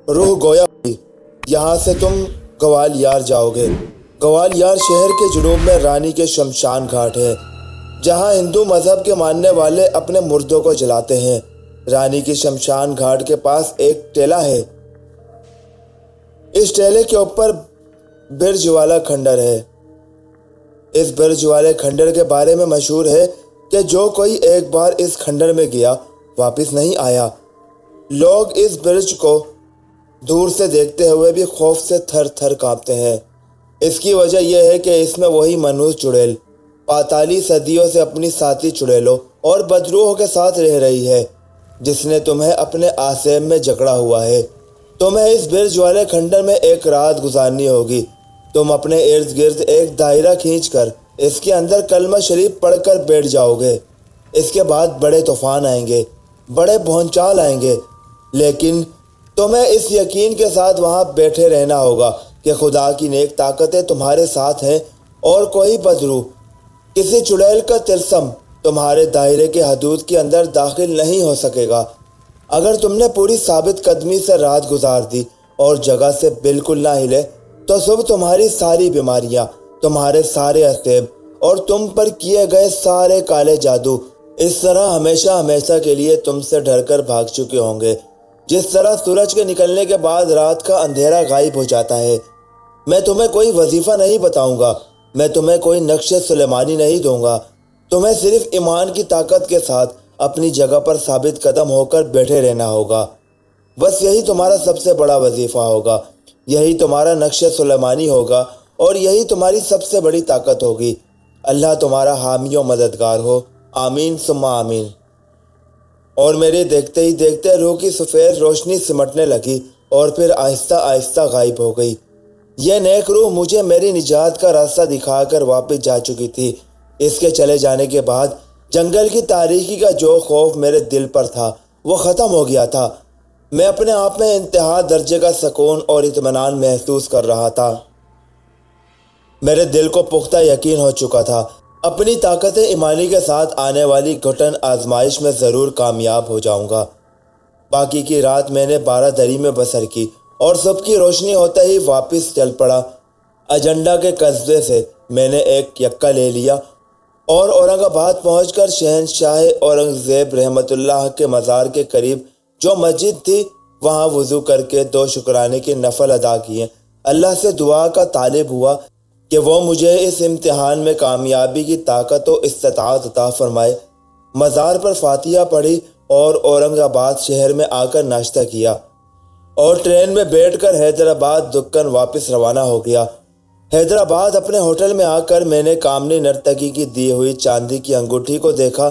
روح گویا ہوئی۔ یہاں سے تم گوالیار جاؤ گے۔ گوالیار شہر کے جنوب میں رانی کے شمشان گھاٹ ہے، جہاں ہندو مذہب کے ماننے والے اپنے مردوں کو جلاتے ہیں۔ رانی کی شمشان گھاٹ کے پاس ایک ٹیلہ ہے۔ اس ٹیلے کے اوپر برج والا کھنڈر ہے۔ اس برج والے کھنڈر کے بارے میں مشہور ہے کہ جو کوئی ایک بار اس کھنڈر میں گیا واپس نہیں آیا۔ لوگ اس برج کو دور سے دیکھتے ہوئے بھی خوف سے تھر تھر کانپتے ہیں۔ اس کی وجہ یہ ہے کہ اس میں وہی منحوس چڑیل پاتالی صدیوں سے اپنی ساتھی چڑیلوں اور بدروحوں کے ساتھ رہ رہی ہے، جس نے تمہیں اپنے آسیم میں جکڑا ہوا ہے۔ تمہیں اس برج والے کھنڈر میں ایک رات گزارنی ہوگی۔ تم اپنے ارد گرد ایک دائرہ کھینچ کر اس کے اندر کلمہ شریف پڑھ کر بیٹھ جاؤ گے۔ اس کے بعد بڑے طوفان آئیں گے، بڑے بھونچال آئیں گے، لیکن تمہیں اس یقین کے ساتھ وہاں بیٹھے رہنا ہوگا کہ خدا کی نیک طاقتیں تمہارے ساتھ ہیں اور کوئی بدروح، کسی چڑیل کا طلسم تمہارے دائرے کے حدود کے اندر داخل نہیں ہو سکے گا۔ اگر تم نے پوری ثابت قدمی سے رات گزار دی اور جگہ سے بالکل نہ ہلے تو صبح تمہاری ساری بیماریاں، تمہارے سارے عذاب اور تم پر کیے گئے سارے کالے جادو اس طرح ہمیشہ ہمیشہ کے لیے تم سے ڈر کر بھاگ چکے ہوں گے، جس طرح سورج کے نکلنے کے بعد رات کا اندھیرا غائب ہو جاتا ہے۔ میں تمہیں کوئی وظیفہ نہیں بتاؤں گا، میں تمہیں کوئی نقش سلیمانی نہیں دوں گا۔ تمہیں صرف ایمان کی طاقت کے ساتھ اپنی جگہ پر ثابت قدم ہو کر بیٹھے رہنا ہوگا۔ بس یہی تمہارا سب سے بڑا وظیفہ ہوگا، یہی تمہارا نقش سلیمانی ہوگا اور یہی تمہاری سب سے بڑی طاقت ہوگی۔ اللہ تمہارا حامی و مددگار ہو، آمین ثم آمین۔ اور میرے دیکھتے ہی دیکھتے روح کی سفید روشنی سمٹنے لگی اور پھر آہستہ آہستہ غائب ہو گئی۔ یہ نیک روح مجھے میری نجات کا راستہ دکھا کر واپس جا چکی تھی۔ اس کے چلے جانے کے بعد جنگل کی تاریکی کا جو خوف میرے دل پر تھا وہ ختم ہو گیا تھا۔ میں اپنے آپ میں انتہا درجے کا سکون اور اطمینان محسوس کر رہا تھا۔ میرے دل کو پختہ یقین ہو چکا تھا، اپنی طاقت ایمانی کے ساتھ آنے والی گھٹن آزمائش میں ضرور کامیاب ہو جاؤں گا۔ باقی کی رات میں نے بارہ دری میں بسر کی اور صبح کی روشنی ہوتے ہی واپس چل پڑا۔ اجنڈا کے قصبے سے میں نے ایک یکا لے لیا اور اورنگ آباد پہنچ کر شہنشاہ اورنگزیب رحمۃ اللہ کے مزار کے قریب جو مسجد تھی وہاں وضو کر کے 2 شکرانے کے نفل ادا کیے۔ اللہ سے دعا کا طالب ہوا کہ وہ مجھے اس امتحان میں کامیابی کی طاقت و استطاعت عطا فرمائے۔ مزار پر فاتحہ پڑھی اور اورنگ آباد شہر میں آ کر ناشتہ کیا اور ٹرین میں بیٹھ کر حیدرآباد دکن واپس روانہ ہو گیا۔ حیدرآباد اپنے ہوٹل میں آ کر میں نے کامنی نرتکی کی دی ہوئی چاندی کی انگوٹھی کو دیکھا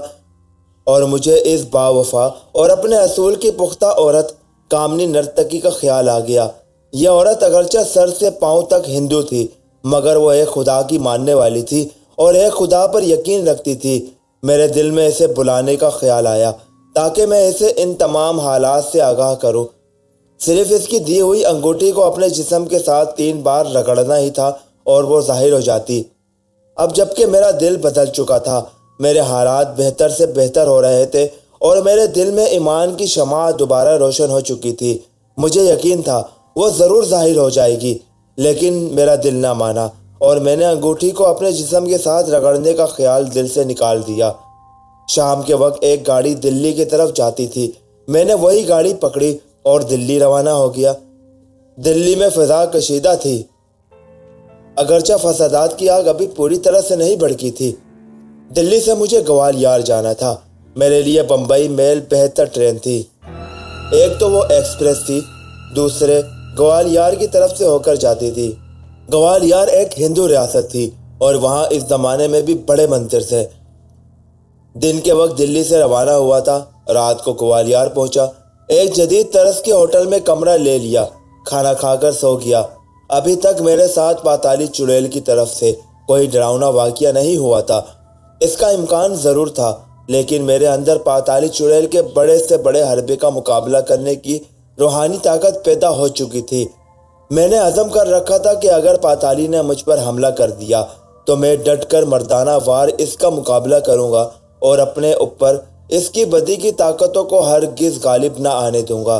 اور مجھے اس باوفا اور اپنے اصول کی پختہ عورت کامنی نرتکی کا خیال آ گیا۔ یہ عورت اگرچہ سر سے پاؤں تک ہندو تھی، مگر وہ ایک خدا کی ماننے والی تھی اور ایک خدا پر یقین رکھتی تھی۔ میرے دل میں اسے بلانے کا خیال آیا تاکہ میں اسے ان تمام حالات سے آگاہ کروں۔ صرف اس کی دی ہوئی انگوٹھی کو اپنے جسم کے ساتھ 3 بار رگڑنا ہی تھا اور وہ ظاہر ہو جاتی۔ اب جبکہ میرا دل بدل چکا تھا، میرے حالات بہتر سے بہتر ہو رہے تھے اور میرے دل میں ایمان کی شمع دوبارہ روشن ہو چکی تھی۔ مجھے یقین تھا وہ ضرور ظاہر ہو جائے گی، لیکن میرا دل نہ مانا اور میں نے انگوٹھی کو اپنے جسم کے ساتھ رگڑنے کا خیال دل سے نکال دیا۔ شام کے وقت ایک گاڑی دلی کی طرف جاتی تھی۔ میں نے وہی گاڑی پکڑی اور دلی روانہ ہو گیا۔ دلی میں فضا کشیدہ تھی، اگرچہ فسادات کی آگ ابھی پوری طرح سے نہیں بھڑکی تھی۔ دلی سے مجھے گوالیار جانا تھا۔ میرے لیے بمبئی میل بہتر ٹرین تھی۔ ایک تو وہ ایکسپریس تھی، دوسرے گوالیار کی طرف سے ہو کر جاتی تھی۔ گوالیار ایک ہندو ریاست تھی اور وہاں اس زمانے میں بھی بڑے مندر تھے۔ دن کے وقت دلی سے روانہ ہوا تھا، رات کو گوالیار پہنچا۔ ایک جدید طرز کے ہوٹل میں کمرہ لے لیا، کھانا کھا کر سو گیا۔ ابھی تک میرے ساتھ پاتالی چڑیل کی طرف سے کوئی ڈراؤنا واقعہ نہیں ہوا تھا۔ اس کا امکان ضرور تھا، لیکن میرے اندر پاتالی چڑیل کے بڑے سے بڑے حربے کا مقابلہ کرنے کی روحانی طاقت پیدا ہو چکی تھی۔ میں نے عزم کر رکھا تھا کہ اگر پاتالی نے مجھ پر حملہ کر دیا تو میں ڈٹ کر مردانہ وار اس کا مقابلہ کروں گا اور اپنے اوپر اس کی بدی کی طاقتوں کو ہرگز غالب نہ آنے دوں گا۔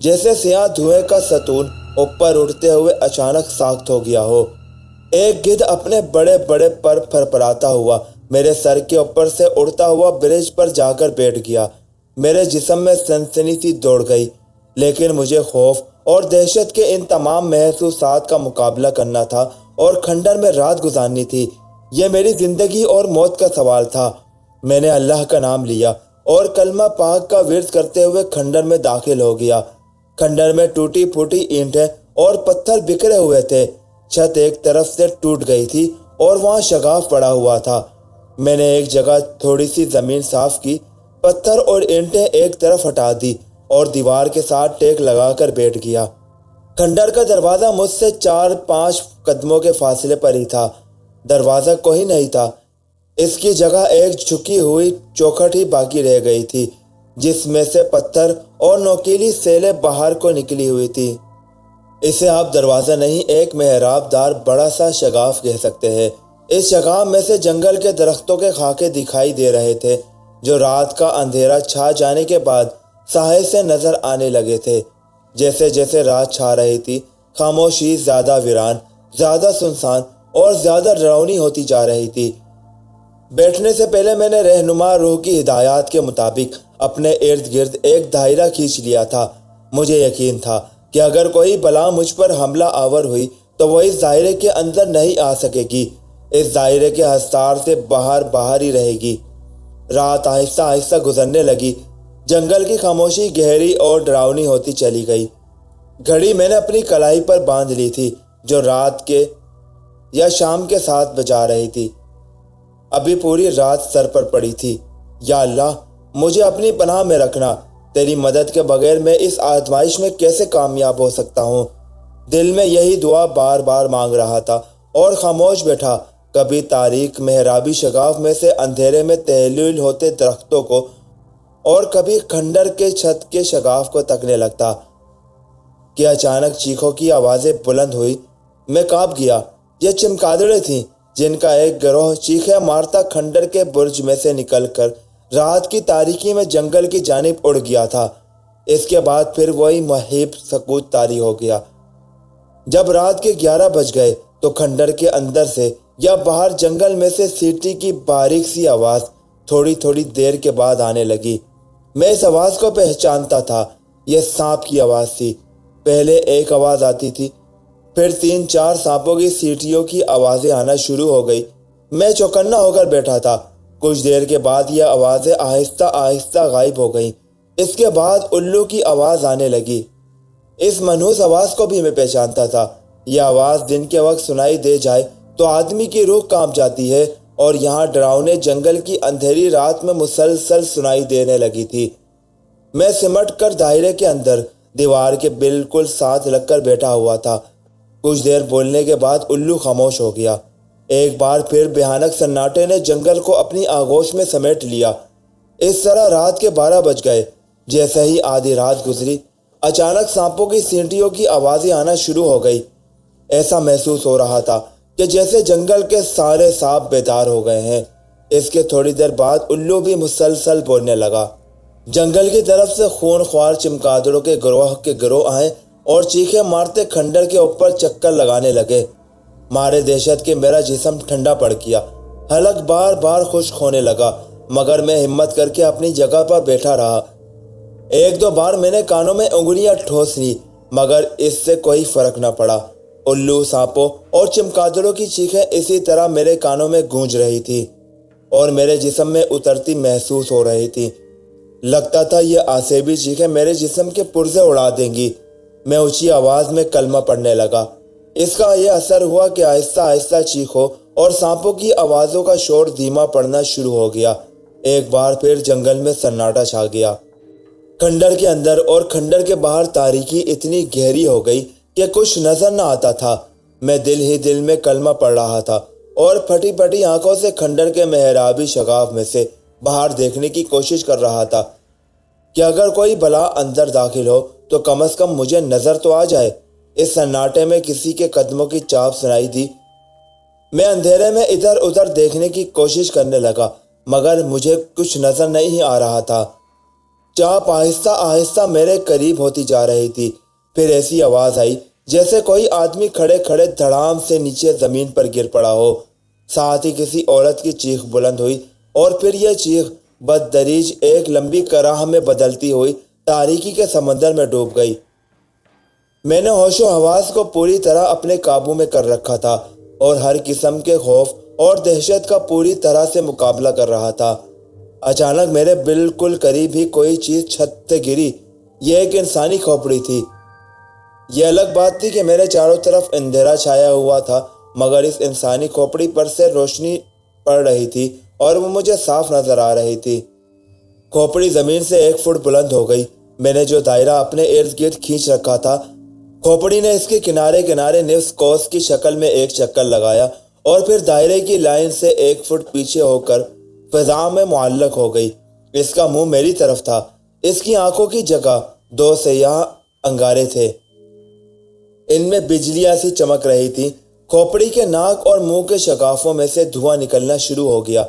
جیسے سیاہ دھوئیں کا ستون اوپر اٹھتے ہوئے اچانک ساخت ہو گیا ہو۔ ایک گدھ اپنے بڑے بڑے پر پھرپھراتا ہوا میرے سر کے اوپر سے اڑتا ہوا برج پر جا کر بیٹھ گیا۔ میرے جسم میں سنسنی سی دوڑ گئی، لیکن مجھے خوف اور دہشت کے ان تمام محسوسات کا مقابلہ کرنا تھا اور کھنڈر میں رات گزارنی تھی۔ یہ میری زندگی اور موت کا سوال تھا۔ میں نے اللہ کا نام لیا اور کلمہ پاک کا ورد کرتے ہوئے کھنڈر میں داخل ہو گیا۔ کھنڈر میں ٹوٹی پھوٹی اینٹیں اور پتھر بکھرے ہوئے تھے۔ چھت ایک طرف سے ٹوٹ گئی تھی اور وہاں شگاف پڑا ہوا تھا۔ میں نے ایک جگہ تھوڑی سی زمین صاف کی، پتھر اور اینٹیں ایک طرف ہٹا دی اور دیوار کے ساتھ ٹیک لگا کر بیٹھ گیا۔ کھنڈر کا دروازہ مجھ سے 4-5 قدموں کے فاصلے پر ہی تھا۔ دروازہ کوئی نہیں تھا، اس کی جگہ ایک جھکی ہوئی چوکھٹ ہی باقی رہ گئی تھی، جس میں سے پتھر اور نوکیلی سیلیں باہر کو نکلی ہوئی تھی۔ اسے آپ دروازہ نہیں، ایک محراب دار بڑا سا شگاف کہہ سکتے ہیں۔ اس شگاف میں سے جنگل کے درختوں کے خاکے دکھائی دے رہے تھے، جو رات کا اندھیرا چھا جانے کے بعد سائے سے نظر آنے لگے تھے۔ جیسے جیسے رات چھا رہی تھی، خاموشی زیادہ ویران، زیادہ سنسان اور زیادہ ڈراؤنی ہوتی جا رہی تھی۔ بیٹھنے سے پہلے میں نے رہنما روح کی ہدایات کے مطابق اپنے ارد گرد ایک دائرہ کھینچ لیا تھا۔ مجھے یقین تھا کہ اگر کوئی بلا مجھ پر حملہ آور ہوئی تو وہ اس دائرے کے اندر نہیں آ سکے گی، اس دائرے کے حصار سے باہر ہی رہے گی۔ رات آہستہ آہستہ گزرنے لگی، جنگل کی خاموشی گہری اور ڈراؤنی ہوتی چلی گئی۔ گھڑی میں نے اپنی کلائی پر باندھ لی تھی، جو رات کے یا شام کے 7 بجا رہی تھی۔ ابھی پوری رات سر پر پڑی تھی۔ یا اللہ، مجھے اپنی پناہ میں رکھنا، تیری مدد کے بغیر میں اس آزمائش میں کیسے کامیاب ہو سکتا ہوں؟ دل میں یہی دعا بار بار مانگ رہا تھا اور خاموش بیٹھا، کبھی تاریک محرابی شگاف میں سے اندھیرے میں تحلیل ہوتے درختوں کو اور کبھی کھنڈر کے چھت کے شگاف کو تکنے لگتا کہ اچانک چیخوں کی آوازیں بلند ہوئی۔ میں کانپ گیا۔ یہ چمگادڑیں تھیں، جن کا ایک گروہ چیخیں مارتا کھنڈر کے برج میں سے نکل کر رات کی تاریکی میں جنگل کی جانب اڑ گیا تھا۔ اس کے بعد پھر وہی مہیب سکوت طاری ہو گیا۔ جب رات کے 11 بج گئے تو کھنڈر کے اندر سے یا باہر جنگل میں سے سیٹی کی باریک سی آواز تھوڑی تھوڑی دیر کے بعد آنے لگی۔ میں اس آواز کو پہچانتا تھا، یہ سانپ کی آواز تھی۔ پہلے ایک آواز آتی تھی، پھر 3-4 سانپوں کی سیٹیوں کی آوازیں آنا شروع ہو گئی۔ میں چوکنا ہو کر بیٹھا تھا۔ کچھ دیر کے بعد یہ آوازیں آہستہ آہستہ غائب ہو گئیں۔ اس کے بعد الو کی آواز آنے لگی۔ اس منحوس آواز کو بھی میں پہچانتا تھا۔ یہ آواز دن کے وقت سنائی دے جائے تو آدمی کی روح کانپ جاتی ہے، اور یہاں ڈراؤنے جنگل کی اندھیری رات میں مسلسل سنائی دینے لگی تھی۔ میں سمٹ کر دائرے کے اندر دیوار کے بالکل ساتھ لگ کر بیٹھا ہوا تھا۔ کچھ دیر بولنے کے بعد الو خاموش ہو گیا۔ ایک بار پھر بھیانک سناٹے نے جنگل کو اپنی آغوش میں سمیٹ لیا۔ اس طرح رات کے 12 بج گئے۔ جیسے ہی آدھی رات گزری، اچانک سانپوں کی سینٹیوں کی آوازیں آنا شروع ہو گئی۔ ایسا محسوس ہو رہا تھا کہ جیسے جنگل کے سارے سانپ بیدار ہو گئے ہیں۔ اس کے تھوڑی دیر بعد الو بھی مسلسل بولنے لگا۔ جنگل کی طرف سے خون خوار چمگادڑوں کے گروہ آئے اور چیخیں مارتے کھنڈر کے اوپر چکر لگانے لگے۔ مارے دہشت کے میرا جسم ٹھنڈا پڑ گیا، حلق بار بار خشک ہونے لگا، مگر میں ہمت کر کے اپنی جگہ پر بیٹھا رہا۔ 1-2 بار میں نے کانوں میں انگلیاں ٹھوس لی، مگر اس سے کوئی فرق نہ پڑا۔ الو، سانپوں اور چمگادڑوں کی چیخیں اسی طرح میرے کانوں میں گونج رہی تھی اور میرے جسم میں اترتی محسوس ہو رہی تھی۔ لگتا تھا یہ آسیبی چیخیں میرے جسم کے پرزے اڑا دیں گی۔ میں اونچی آواز میں کلمہ پڑھنے لگا۔ اس کا یہ اثر ہوا کہ آہستہ آہستہ چیخوں اور سانپوں کی آوازوں کا شور دھیما پڑنا شروع ہو گیا۔ ایک بار پھر جنگل میں سناٹا چھا گیا۔ کھنڈر کے اندر اور کھنڈر کے باہر تاریکی اتنی گہری ہو گئی کہ کچھ نظر نہ آتا تھا۔ میں دل ہی دل میں کلمہ پڑھ رہا تھا اور پھٹی پھٹی آنکھوں سے کھنڈر کے محرابی شگاف میں سے باہر دیکھنے کی کوشش کر رہا تھا کہ اگر کوئی بلا اندر داخل ہو تو کم از کم مجھے نظر تو آ جائے۔ اس سناٹے میں کسی کے قدموں کی چاپ سنائی دی۔ میں اندھیرے میں ادھر ادھر دیکھنے کی کوشش کرنے لگا، مگر مجھے کچھ نظر نہیں آ رہا تھا۔ چاپ آہستہ آہستہ میرے قریب ہوتی جا رہی تھی۔ پھر ایسی آواز آئی جیسے کوئی آدمی کھڑے کھڑے دھڑام سے نیچے زمین پر گر پڑا ہو۔ ساتھ ہی کسی عورت کی چیخ بلند ہوئی اور پھر یہ چیخ بدتدریج ایک لمبی کراہ میں بدلتی ہوئی تاریکی کے سمندر میں ڈوب گئی۔ میں نے ہوش و حواس کو پوری طرح اپنے قابو میں کر رکھا تھا اور ہر قسم کے خوف اور دہشت کا پوری طرح سے مقابلہ کر رہا تھا۔ اچانک میرے بالکل قریب ہی کوئی چیز چھت سے گری۔ یہ ایک انسانی کھوپڑی تھی۔ یہ الگ بات تھی کہ میرے چاروں طرف اندھیرا چھایا ہوا تھا، مگر اس انسانی کھوپڑی پر سے روشنی پڑ رہی تھی اور وہ مجھے صاف نظر آ رہی تھی۔ کھوپڑی زمین سے 1 فٹ بلند ہو گئی۔ میں نے جو دائرہ اپنے ارد گرد کھینچ رکھا تھا، کھوپڑی نے اس کے کنارے کنارے نصف کوس کی شکل میں ایک چکر لگایا اور پھر دائرے کی لائن سے 1 فٹ پیچھے ہو کر فضا میں معلق ہو گئی۔ اس کا منہ میری طرف تھا۔ اس کی آنکھوں کی جگہ 2 سیاہ انگارے تھے۔ ان میں بجلیاں سی چمک رہی تھی۔ کھوپڑی کے ناک اور منہ کے شگافوں میں سے دھواں نکلنا شروع ہو گیا۔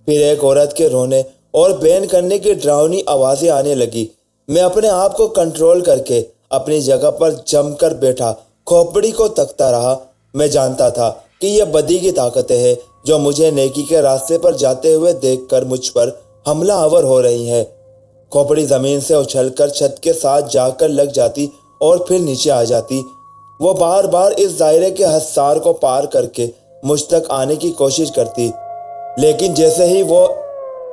پھر ایک عورت کے رونے اور بین کرنے کی ڈراؤنی آوازیں آنے لگی۔ میں اپنے آپ کو کنٹرول کر کے اپنی جگہ پر جم کر بیٹھا کھوپڑی کو تکتا رہا۔ میں جانتا تھا کہ یہ بدی کی طاقتیں ہیں جو مجھے نیکی کے راستے پر جاتے ہوئے دیکھ کر مجھ پر حملہ آور ہو رہی ہیں۔ کھوپڑی زمین سے اچھل کر چھت کے ساتھ جا کر لگ جاتی اور پھر نیچے آ جاتی۔ وہ بار بار اس دائرے کے حصار کو پار کر کے مجھ تک آنے کی کوشش کرتی، لیکن جیسے ہی وہ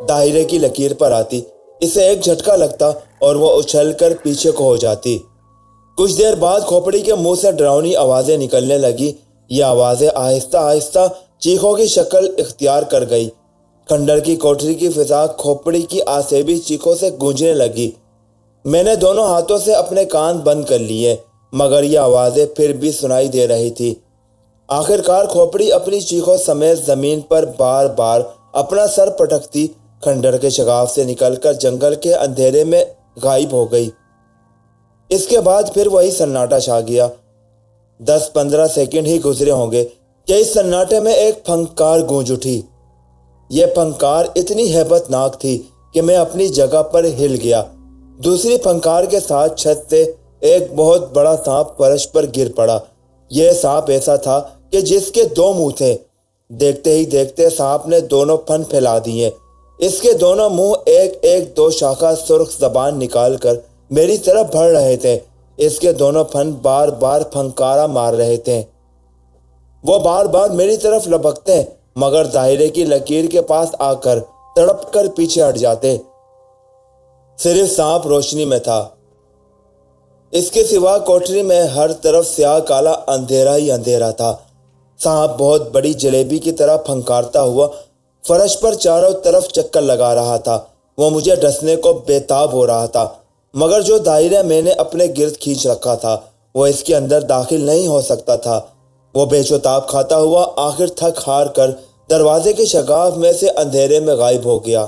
دائرے کی لکیر پر آتی، اسے ایک جھٹکا لگتا اور وہ اچھل کر پیچھے کو ہو جاتی۔ کچھ دیر بعد کھوپڑی کے منہ سے ڈراؤنی آوازیں نکلنے لگی۔ یہ آوازیں آہستہ آہستہ چیخوں کی شکل اختیار کر گئی۔ کھنڈر کی کوٹری کی فضا کھوپڑی کی آسیبی چیخوں سے گونجنے لگی۔ میں نے دونوں ہاتھوں سے اپنے کان بند کر لیے، مگر یہ آوازیں پھر بھی سنائی دے رہی تھی۔ آخرکار کھوپڑی اپنی چیخوں سمیت زمین پر بار بار اپنا سر پٹکتی کھنڈر کے شگاف سے نکل کر جنگل کے اندھیرے میں غائب ہو گئی۔ اس کے بعد پھر وہی سناٹا چھا گیا۔ 10-15 سیکنڈ ہی گزرے ہوں گے کہ اس سناٹے میں ایک پھنکار گونج اٹھی۔ یہ پھنکار اتنی ہیبت ناک تھی کہ میں اپنی جگہ پر ہل گیا۔ دوسری پھنکار کے ساتھ چھت سے ایک بہت بڑا سانپ فرش پر گر پڑا۔ یہ سانپ ایسا تھا کہ جس کے 2 منہ تھے۔ دیکھتے ہی دیکھتے سانپ نے دونوں پھن پھیلا دیے۔ اس کے دونوں منہ ایک 2 شاخہ سرخ زبان نکال کر میری طرف بڑھ رہے تھے۔ اس کے دونوں پھن بار بار پھنکارا مار رہے تھے۔ وہ بار بار میری طرف لپکتے مگر دائرے کی لکیر کے پاس آ کر تڑپ کر پیچھے ہٹ جاتے۔ صرف سانپ روشنی میں تھا۔ اس کے سوا کوٹری میں ہر طرف سیاہ کالا اندھیرا ہی اندھیرا تھا۔ سانپ بہت بڑی جلیبی کی طرح پھنکارتا ہوا فرش پر چاروں طرف چکر لگا رہا تھا۔ وہ مجھے ڈسنے کو بےتاب ہو رہا تھا، مگر جو دائرہ میں نے اپنے گرد کھینچ رکھا تھا وہ اس کے اندر داخل نہیں ہو سکتا تھا۔ وہ بے شتاب کھاتا ہوا آخر تھک ہار کر دروازے کے شگاف میں سے اندھیرے میں غائب ہو گیا۔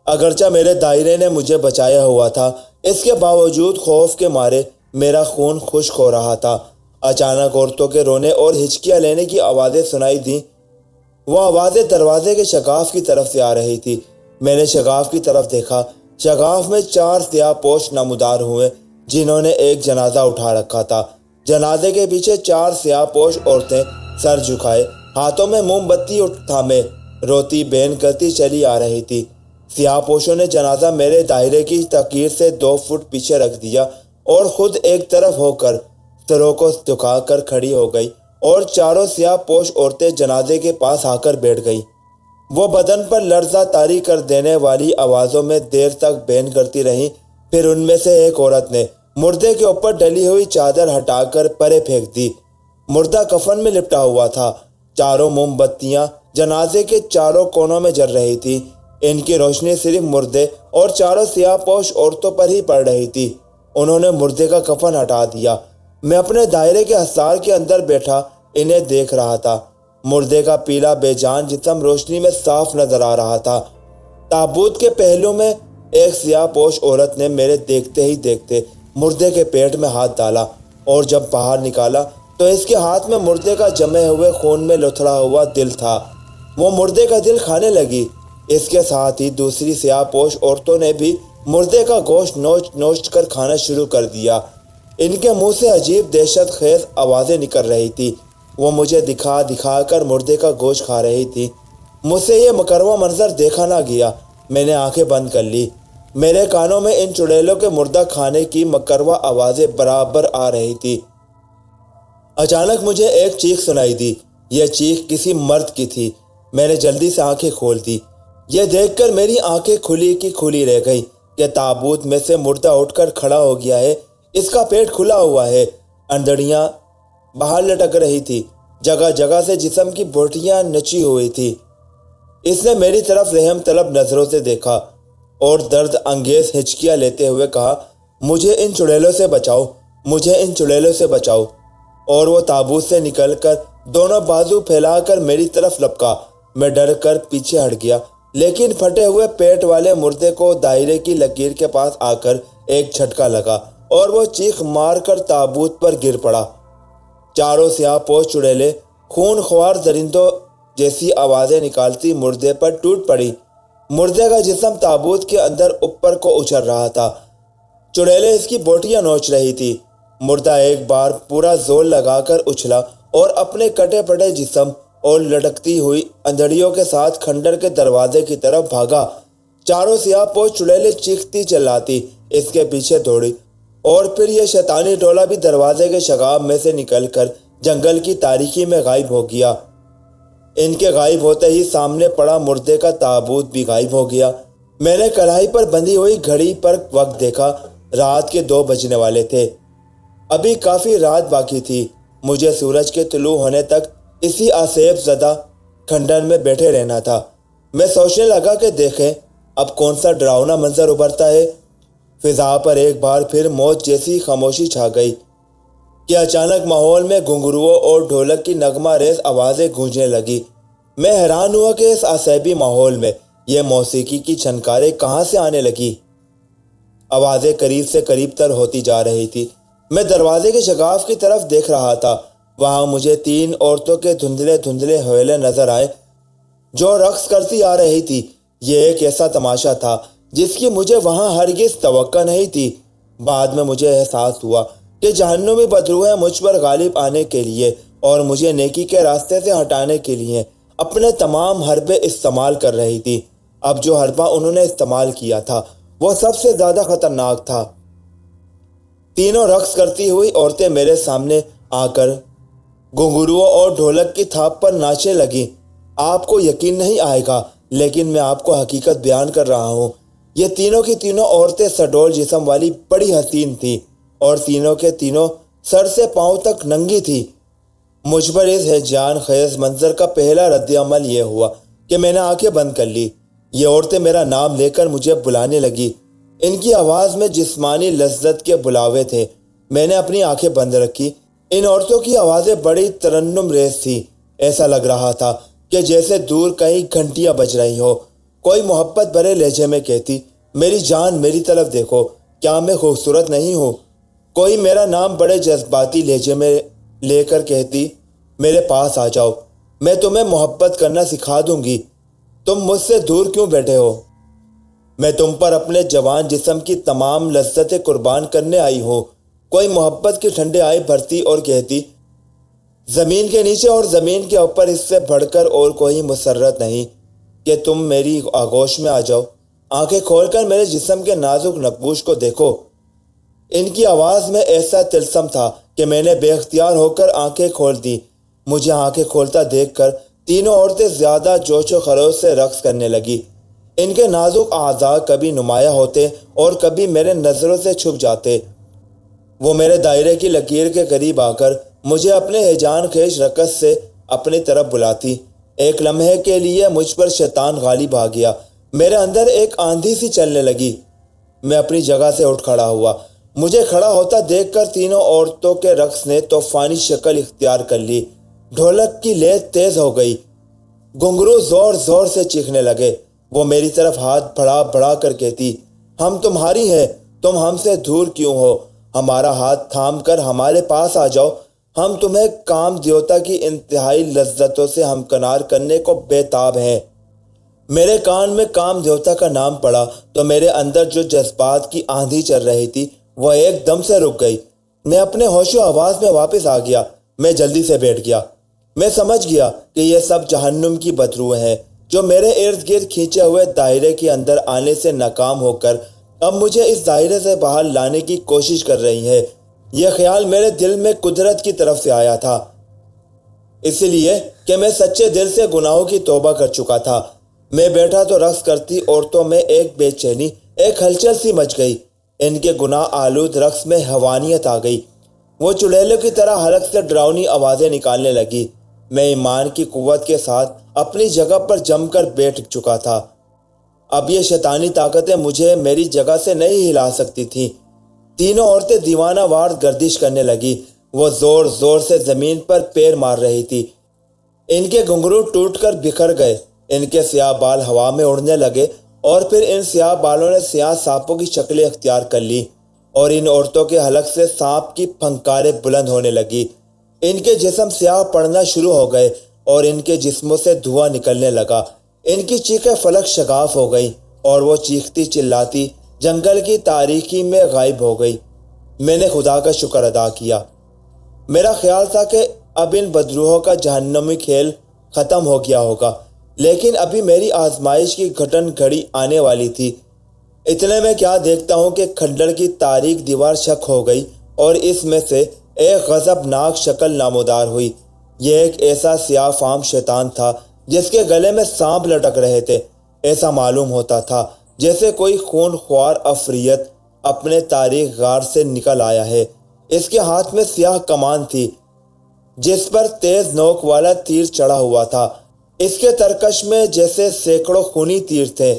اگرچہ میرے دائرے نے مجھے بچایا ہوا تھا، اس کے باوجود خوف کے مارے میرا خون خشک ہو رہا تھا۔ اچانک عورتوں کے رونے اور ہچکیاں لینے کی آوازیں سنائی دیں۔ وہ آوازیں دروازے کے شگاف کی طرف سے آ رہی تھی۔ میں نے شگاف کی طرف دیکھا۔ شگاف میں 4 سیاہ پوش نمودار ہوئے جنہوں نے ایک جنازہ اٹھا رکھا تھا۔ جنازے کے پیچھے 4 سیاہ پوش عورتیں سر جھکائے ہاتھوں میں موم بتی تھامے روتی بین کرتی چلی آ رہی تھی۔ سیاہ پوشوں نے جنازہ میرے دائرے کی لکیر سے 2 فٹ پیچھے رکھ دیا اور خود ایک طرف ہو کر سروں کو جھکا کر کھڑی ہو گئی اور چاروں سیاہ پوش عورتیں جنازے کے پاس آ کر بیٹھ گئی۔ وہ بدن پر لرزہ طاری کر دینے والی آوازوں میں دیر تک بین کرتی رہیں۔ پھر ان میں سے ایک عورت نے مردے کے اوپر ڈلی ہوئی چادر ہٹا کر پرے پھینک دی۔ مردہ کفن میں لپٹا ہوا تھا۔ چاروں موم بتیاں جنازے کے چاروں کونوں میں جل رہی تھی۔ ان کی روشنی صرف مردے اور چاروں سیاہ پوش عورتوں پر ہی پڑ رہی تھی۔ انہوں نے مردے کا کفن ہٹا دیا۔ میں اپنے دائرے کے حصار کے اندر بیٹھا انہیں دیکھ رہا تھا۔ مردے کا پیلا بے جان جسم روشنی میں صاف نظر آ رہا تھا۔ تابوت کے پہلو میں ایک سیاہ پوش عورت نے میرے دیکھتے ہی دیکھتے مردے کے پیٹ میں ہاتھ ڈالا اور جب باہر نکالا تو اس کے ہاتھ میں مردے کا جمے ہوئے خون میں لتھڑا ہوا دل تھا۔ وہ مردے کا دل کھانے لگی۔ اس کے ساتھ ہی دوسری سیاہ پوش عورتوں نے بھی مردے کا گوشت نوچ نوچ کر کھانا شروع کر دیا۔ ان کے منہ سے عجیب دہشت خیز آوازیں نکل رہی تھی۔ وہ مجھے دکھا دکھا کر مردے کا گوشت کھا رہی تھی۔ مجھ سے یہ مکرمہ منظر دیکھا نہ گیا۔ میں نے آنکھیں بند کر لی۔ میرے کانوں میں ان چڑیلوں کے مردہ کھانے کی مکرمہ آوازیں برابر آ رہی تھی۔ اچانک مجھے ایک چیخ سنائی دی۔ یہ چیخ کسی مرد کی تھی۔ میں نے جلدی سے آنکھیں کھول دی۔ یہ دیکھ کر میری آنکھیں کھلی کی کھلی رہ گئی کہ تابوت میں سے مردہ اٹھ کر کھڑا ہو گیا ہے۔ اس کا پیٹ کھلا ہوا ہے، اندڑیاں باہر لٹک رہی تھی، جگہ جگہ سے جسم کی بوٹیاں نچی ہوئی تھی۔ اس نے میری طرف رحم طلب نظروں سے دیکھا اور درد انگیز ہچکیاں لیتے ہوئے کہا، مجھے ان چڑیلوں سے بچاؤ، مجھے ان چڑیلوں سے بچاؤ۔ اور وہ تابوت سے نکل کر دونوں بازو پھیلا کر میری طرف لپکا۔ میں ڈر کر پیچھے ہٹ گیا، لیکن پھٹے ہوئے پیٹ والے مردے کو دائرے کی لکیر کے پاس آ کر ایک جھٹکا لگا اور وہ چیخ مار کر تابوت پر گر پڑا۔ چاروں سیاہ پوش چڑیلیں خون خوار درندوں جیسی آوازیں نکالتی مردے پر ٹوٹ پڑی۔ مردے کا جسم تابوت کے اندر اوپر کو اچھل رہا تھا۔ چڑیلیں اس کی بوٹیاں نوچ رہی تھی۔ مردہ ایک بار پورا زور لگا کر اچھلا اور اپنے کٹے پٹے جسم اور لٹکتی ہوئی اندڑیوں کے ساتھ کھنڈر کے دروازے کی طرف بھاگا۔ چاروں سیاہ پوش چڑیلیں چیختی چلاتی اس کے پیچھے دوڑی اور پھر یہ شیطانی ٹولہ بھی دروازے کے شگاف میں سے نکل کر جنگل کی تاریکی میں غائب ہو گیا۔ ان کے غائب ہوتے ہی سامنے پڑا مردے کا تابوت بھی غائب ہو گیا۔ میں نے کڑھائی پر بندھی ہوئی گھڑی پر وقت دیکھا۔ رات کے 2 بجنے والے تھے۔ ابھی کافی رات باقی تھی۔ مجھے سورج کے طلوع ہونے تک اسی آسیب زدہ کھنڈر میں بیٹھے رہنا تھا۔ میں سوچنے لگا کہ دیکھیں اب کون سا ڈراؤنا منظر ابھرتا ہے۔ فضا پر ایک بار پھر موت جیسی خاموشی چھا گئی کہ اچانک ماحول میں گھنگروؤں اور ڈھولک کی نغمہ ریز آوازیں گونجنے لگی۔ میں حیران ہوا کہ اس آسیبی ماحول میں یہ موسیقی کی چھنکاریں کہاں سے آنے لگی۔ آوازیں قریب سے قریب تر ہوتی جا رہی تھی۔ میں دروازے کے شگاف کی طرف دیکھ رہا تھا۔ وہاں مجھے 3 عورتوں کے دھندلے دھندلے حویلے نظر آئے جو رقص کرتی آ رہی تھی۔ یہ ایک ایسا تماشا تھا جس کی مجھے وہاں ہرگز توقع نہیں تھی۔ بعد میں مجھے احساس ہوا کہ جہنمی بدروحیں مجھ پر غالب آنے کے لیے اور مجھے نیکی کے راستے سے ہٹانے کے لیے اپنے تمام حربے استعمال کر رہی تھی۔ اب جو حربہ انہوں نے استعمال کیا تھا وہ سب سے زیادہ خطرناک تھا۔ تینوں رقص کرتی ہوئی عورتیں میرے سامنے آ کر گھنگروؤں اور ڈھولک کی تھاپ پر ناچنے لگیں۔ آپ کو یقین نہیں آئے گا لیکن میں آپ کو حقیقت بیان کر رہا ہوں۔ یہ تینوں کی تینوں عورتیں سڈول جسم والی بڑی حسین تھیں اور تینوں کے تینوں سر سے پاؤں تک ننگی تھیں۔ مجھ پر اس ہیجان خیز منظر کا پہلا رد عمل یہ ہوا کہ میں نے آنکھیں بند کر لی۔ یہ عورتیں میرا نام لے کر مجھے بلانے لگی۔ ان کی آواز میں جسمانی لذت کے بلاوے تھے۔ میں نے اپنی آنکھیں بند رکھی۔ ان عورتوں کی آوازیں بڑی ترنم ریز تھیں۔ ایسا لگ رہا تھا کہ جیسے دور کہیں گھنٹیاں بج رہی ہو۔ کوئی محبت بھرے لہجے میں کہتی، میری جان میری طرف دیکھو، کیا میں خوبصورت نہیں ہوں؟ کوئی میرا نام بڑے جذباتی لہجے میں لے کر کہتی، میرے پاس آ جاؤ، میں تمہیں محبت کرنا سکھا دوں گی، تم مجھ سے دور کیوں بیٹھے ہو؟ میں تم پر اپنے جوان جسم کی تمام لذتیں قربان کرنے آئی ہوں۔ کوئی محبت کی ٹھنڈے آئی بھرتی اور کہتی، زمین کے نیچے اور زمین کے اوپر اس سے بڑھ کر اور کوئی مسرت نہیں کہ تم میری آغوش میں آ جاؤ۔ آنکھیں کھول کر میرے جسم کے نازک نقوش کو دیکھو۔ ان کی آواز میں ایسا طلسم تھا کہ میں نے بے اختیار ہو کر آنکھیں کھول دی۔ مجھے آنکھیں کھولتا دیکھ کر تینوں عورتیں زیادہ جوش و خروش سے رقص کرنے لگی۔ ان کے نازک اعضاء کبھی نمایاں ہوتے اور کبھی میرے نظروں سے چھپ جاتے۔ وہ میرے دائرے کی لکیر کے قریب آ کر مجھے اپنے ہیجان خیز رقص سے اپنی طرف بلاتی۔ ایک لمحے کے لیے مجھ پر شیطان غالب آ گیا۔ میرے اندر ایک آندھی سی چلنے لگی۔ میں اپنی جگہ سے اٹھ کھڑا ہوا۔ مجھے کھڑا ہوتا دیکھ کر تینوں عورتوں کے رقص نے طوفانی شکل اختیار کر لی۔ ڈھولک کی لیت تیز ہو گئی۔ گھنگرو زور زور سے چیخنے لگے۔ وہ میری طرف ہاتھ بڑھا بڑھا کر کہتی، ہم تمہاری ہیں، تم ہم سے دور کیوں ہو؟ ہمارا ہاتھ تھام کر ہمارے پاس آ جاؤ، ہم تمہیں کام دیوتا کی انتہائی لذتوں سے ہمکنار کرنے کو بے تاب ہیں۔ میرے کان میں کام دیوتا کا نام پڑا تو میرے اندر جو جذبات کی آندھی چل رہی تھی وہ ایک دم سے رک گئی۔ میں اپنے ہوش و حواس میں واپس آ گیا۔ میں جلدی سے بیٹھ گیا۔ میں سمجھ گیا کہ یہ سب جہنم کی بدروہیں ہیں جو میرے ارد گرد کھینچے ہوئے دائرے کے اندر آنے سے ناکام ہو کر اب مجھے اس دائرے سے باہر لانے کی کوشش کر رہی ہیں۔ یہ خیال میرے دل میں قدرت کی طرف سے آیا تھا، اس لیے کہ میں سچے دل سے گناہوں کی توبہ کر چکا تھا۔ میں بیٹھا تو رقص کرتی عورتوں میں ایک بے چینی، ایک ہلچل سی مچ گئی۔ ان کے گناہ آلود رقص میں حیوانیت آ گئی۔ وہ چڑیلوں کی طرح حلق سے ڈراؤنی آوازیں نکالنے لگی۔ میں ایمان کی قوت کے ساتھ اپنی جگہ پر جم کر بیٹھ چکا تھا۔ اب یہ شیطانی طاقتیں مجھے میری جگہ سے نہیں ہلا سکتی تھیں۔ تینوں عورتیں دیوانہ وار گردش کرنے لگی۔ وہ زور زور سے زمین پر پیر مار رہی تھی۔ ان کے گھنگرو ٹوٹ کر بکھر گئے۔ ان کے سیاہ بال ہوا میں اڑنے لگے اور پھر ان سیاہ بالوں نے سیاہ سانپوں کی شکلیں اختیار کر لی اور ان عورتوں کے حلق سے سانپ کی پھنکاریں بلند ہونے لگی۔ ان کے جسم سیاہ پڑنا شروع ہو گئے اور ان کے جسموں سے دھواں نکلنے لگا۔ ان کی چیخیں فلک شگاف ہو گئی اور وہ چیختی چلاتی جنگل کی تاریکی میں غائب ہو گئی۔ میں نے خدا کا شکر ادا کیا۔ میرا خیال تھا کہ اب ان بدروحوں کا جہنمی کھیل ختم ہو گیا ہوگا، لیکن ابھی میری آزمائش کی گھٹن گھڑی آنے والی تھی۔ اتنے میں کیا دیکھتا ہوں کہ کھنڈر کی تاریک دیوار شک ہو گئی اور اس میں سے ایک غضبناک شکل نمودار ہوئی۔ یہ ایک ایسا سیاہ فام شیطان تھا جس کے گلے میں سانپ لٹک رہے تھے۔ ایسا معلوم ہوتا تھا جیسے کوئی خون خوار عفریت اپنے تاریک غار سے نکل آیا ہے۔ اس کے ہاتھ میں سیاہ کمان تھی جس پر تیز نوک والا تیر چڑھا ہوا تھا۔ اس کے ترکش میں جیسے سینکڑوں خونی تیر تھے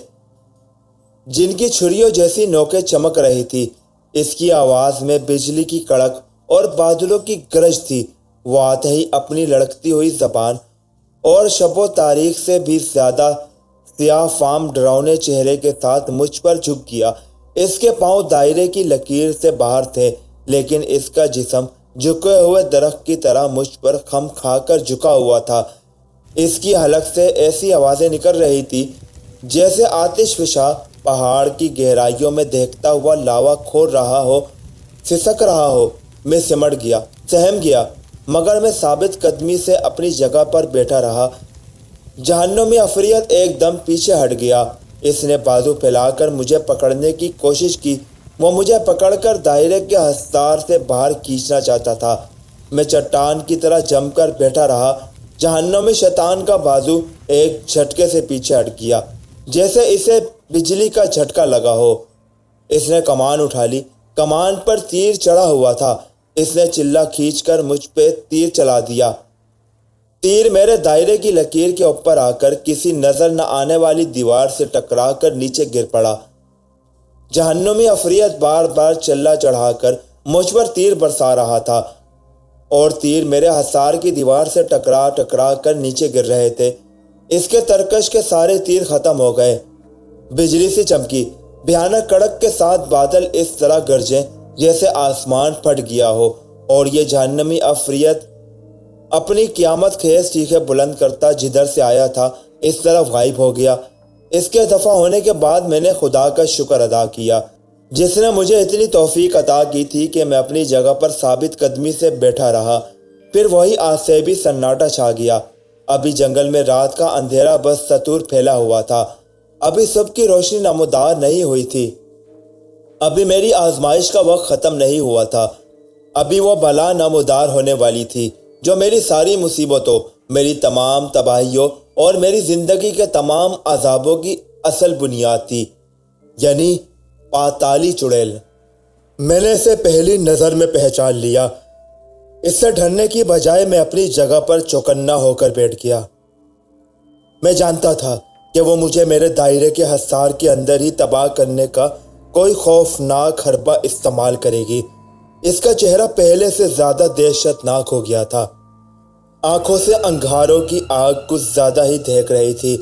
جن کی چھریوں جیسی نوکیں چمک رہی تھی۔ اس کی آواز میں بجلی کی کڑک اور بادلوں کی گرج تھی۔ وہ آتے ہی اپنی لڑکتی ہوئی زبان اور شب و تاریخ سے بھی زیادہ سیاہ فام ڈراؤنے چہرے کے ساتھ مجھ پر جھک گیا۔ اس کے پاؤں دائرے کی لکیر سے باہر تھے، لیکن اس کا جسم جھکے ہوئے درخت کی طرح مجھ پر خم کھا کر جھکا ہوا تھا۔ اس کی حلق سے ایسی آوازیں نکل رہی تھی جیسے آتش فشاں پہاڑ کی گہرائیوں میں دہکتا ہوا لاوا کھول رہا ہو، سسک رہا ہو۔ میں سمٹ گیا، سہم گیا، مگر میں ثابت قدمی سے اپنی جگہ پر بیٹھا رہا۔ جہنمی عفریت ایک دم پیچھے ہٹ گیا۔ اس نے بازو پھیلا کر مجھے پکڑنے کی کوشش کی۔ وہ مجھے پکڑ کر دائرے کے حصار سے باہر کھینچنا چاہتا تھا۔ میں چٹان کی طرح جم کر بیٹھا رہا۔ جہنمی شیطان کا بازو ایک جھٹکے سے پیچھے ہٹ گیا، جیسے اسے بجلی کا جھٹکا لگا ہو۔ اس نے کمان اٹھا لی۔ کمان پر تیر چڑھا ہوا تھا۔ اس نے چلہ کھینچ کر مجھ پہ تیر چلا دیا۔ تیر میرے دائرے کی لکیر کے اوپر آ کر کسی نظر نہ آنے والی دیوار سے ٹکرا کر نیچے گر پڑا۔ جہنمی عفریت بار بار چلہ چڑھا کر مجھ پر تیر برسا رہا تھا اور تیر میرے حصار کی دیوار سے ٹکرا کر نیچے گر رہے تھے۔ اس کے ترکش کے سارے تیر ختم ہو گئے۔ بجلی سے چمکی، بھیانک کڑک کے ساتھ بادل اس طرح گرجے جیسے آسمان پھٹ گیا ہو، اور یہ جہنمی عفریت اپنی قیامت خیز چیخیں بلند کرتا جدھر سے آیا تھا اس طرف غائب ہو گیا۔ اس کے دفع ہونے کے بعد میں نے خدا کا شکر ادا کیا جس نے مجھے اتنی توفیق عطا کی تھی کہ میں اپنی جگہ پر ثابت قدمی سے بیٹھا رہا۔ پھر وہی آسیبی سناٹا چھا گیا۔ ابھی جنگل میں رات کا اندھیرا بس ستور پھیلا ہوا تھا۔ ابھی صبح کی روشنی نمودار نہیں ہوئی تھی۔ ابھی میری آزمائش کا وقت ختم نہیں ہوا تھا۔ ابھی وہ بلا نمودار ہونے والی تھی جو میری ساری مصیبتوں، میری تمام تباہیوں اور میری زندگی کے تمام عذابوں کی اصل بنیاد تھی، یعنی پاتالی چڑیل۔ میں نے اسے پہلی نظر میں پہچان لیا۔ اس سے ڈرنے کی بجائے میں اپنی جگہ پر چوکنا ہو کر بیٹھ گیا۔ میں جانتا تھا کہ وہ مجھے میرے دائرے کے حصار کے اندر ہی تباہ کرنے کا کوئی خوفناک حربہ استعمال کرے گی۔ اس کا چہرہ پہلے سے زیادہ دہشت ناک ہو گیا تھا۔ آنکھوں سے انگاروں کی آگ کچھ زیادہ ہی دہک رہی تھی۔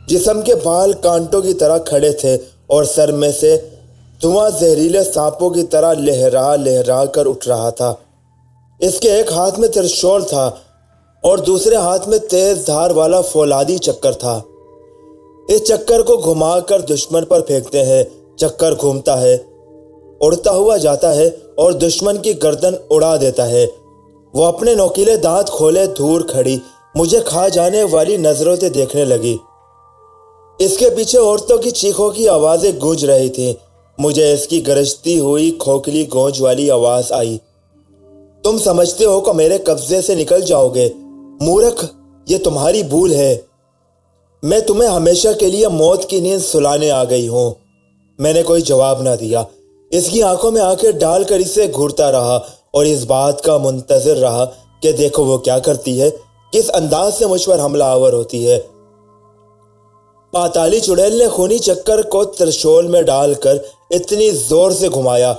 جسم کے بال کانٹوں کی طرح کھڑے تھے اور سر میں سے دھواں زہریلے سانپوں کی طرح لہرا کر اٹھ رہا تھا۔ اس کے ایک ہاتھ میں ترشول تھا اور دوسرے ہاتھ میں تیز دھار والا فولادی چکر تھا۔ اس چکر کو گھما کر دشمن پر پھینکتے ہیں۔ چکر گھومتا ہے، اڑتا ہوا جاتا ہے اور دشمن کی گردن اڑا دیتا ہے۔ وہ اپنے نوکیلے دانت کھولے دور کھڑی مجھے کھا جانے والی نظروں سے دیکھنے لگی۔ اس کے پیچھے عورتوں کی چیخوں کی آوازیں گونج رہی تھیں۔ مجھے اس کی گرجتی ہوئی کھوکھلی گونج والی آواز آئی، تم سمجھتے ہو کہ میرے قبضے سے نکل جاؤ گے؟ مورخ، یہ تمہاری بھول ہے۔ میں تمہیں ہمیشہ کے لیے موت کی نیند سلانے آ گئی ہوں۔ میں نے کوئی جواب نہ دیا۔ اس کی آنکھوں میں آنکھیں ڈال کر اسے گھورتا رہا اور اس بات کا منتظر رہا کہ دیکھو وہ کیا کرتی ہے، کس انداز سے مجھ پر حملہ آور ہوتی ہے۔ پاتالی چڑیل نے خونی چکر کو ترشول میں ڈال کر اتنی زور سے گھمایا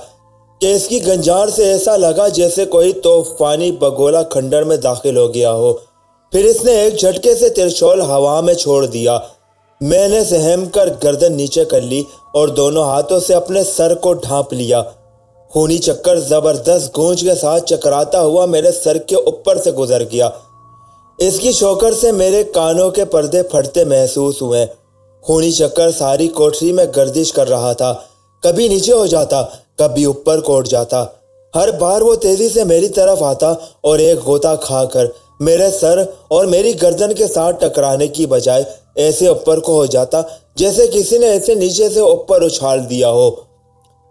کہ اس کی گنجار سے ایسا لگا جیسے کوئی طوفانی بگولا کھنڈر میں داخل ہو گیا ہو۔ پھر اس نے ایک جھٹکے سے ترشول ہوا میں چھوڑ دیا۔ میں نے سہم کر گردن نیچے کر لی اور دونوں ہاتھوں سے اپنے سر کو ڈھانپ لیا۔ خونی چکر زبردست گونج کے ساتھ چکراتا ہوا میرے سر کے اوپر سے گزر گیا۔ اس کی شوکر سے میرے کانوں کے پردے پھٹتے محسوس ہوئے۔ خونی چکر ساری کوٹری میں گردش کر رہا تھا، کبھی نیچے ہو جاتا، کبھی اوپر کو اٹھ جاتا۔ ہر بار وہ تیزی سے میری طرف آتا اور ایک غوطہ کھا کر میرے سر اور میری گردن کے ساتھ ٹکرانے کی بجائے ایسے اوپر کو ہو جاتا جیسے کسی نے ایسے نیچے سے اوپر اچھال دیا ہو۔